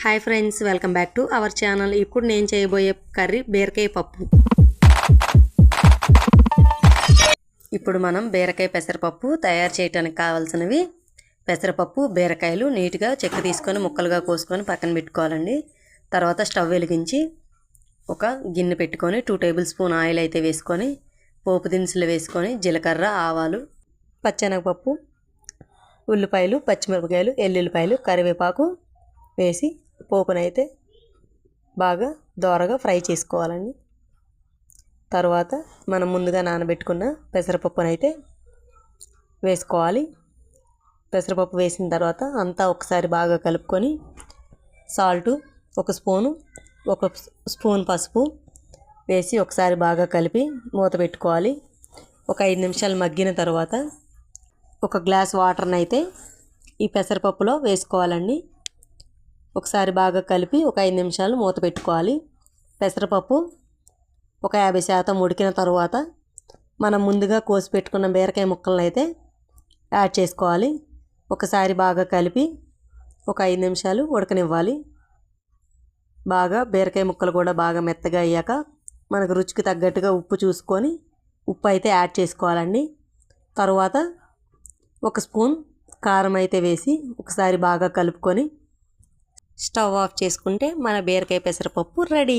Hi friends, welcome back to our channel. ఇప్పుడు నేను చేయబోయే కర్రీ బీరకాయ పప్పు. ఇప్పుడు మనం బీరకాయ పెసరపప్పు తయారు చేయడానికి కావాల్సినవి పెసరపప్పు, బీరకాయలు నీట్గా చెక్కు తీసుకొని ముక్కలుగా కోసుకొని పక్కన పెట్టుకోవాలండి. తర్వాత స్టవ్ వెలిగించి ఒక గిన్నె పెట్టుకొని 2 టేబుల్ స్పూన్ ఆయిల్ అయితే వేసుకొని పోపు దినుసులు వేసుకొని జీలకర్ర, ఆవాలు, పచ్చెనగపప్పు, ఉల్లిపాయలు, పచ్చిమిరపకాయలు, ఎల్లుల్లిపాయలు, కరివేపాకు వేసి పోపునైతే బాగా దోరగా ఫ్రై చేసుకోవాలండి. తర్వాత మనం ముందుగా నానబెట్టుకున్న పెసరపప్పునైతే వేసుకోవాలి. పెసరపప్పు వేసిన తర్వాత అంతా ఒకసారి బాగా కలుపుకొని సాల్టు ఒక స్పూన్ పసుపు వేసి ఒకసారి బాగా కలిపి మూత పెట్టుకోవాలి. ఒక 5 నిమిషాలు మగ్గిన తర్వాత ఒక గ్లాస్ వాటర్ని అయితే ఈ పెసరపప్పులో వేసుకోవాలండి. ఒకసారి బాగా కలిపి ఒక 5 నిమిషాలు మూత పెట్టుకోవాలి. పెసరపప్పు ఒక 50% ఉడికిన తర్వాత మనం ముందుగా కోసి పెట్టుకున్న బీరకాయ ముక్కలను అయితే యాడ్ చేసుకోవాలి. ఒకసారి బాగా కలిపి ఒక 5 నిమిషాలు ఉడకనివ్వాలి. బాగా బీరకాయ ముక్కలు కూడా బాగా మెత్తగా అయ్యాక మనకు రుచికి తగ్గట్టుగా ఉప్పు చూసుకొని ఉప్పు అయితే యాడ్ చేసుకోవాలండి. తర్వాత ఒక స్పూన్ కారం అయితే వేసి ఒకసారి బాగా కలుపుకొని స్టవ్ ఆఫ్ చేసుకుంటే మన బీరకాయ పెసరపప్పు రెడీ.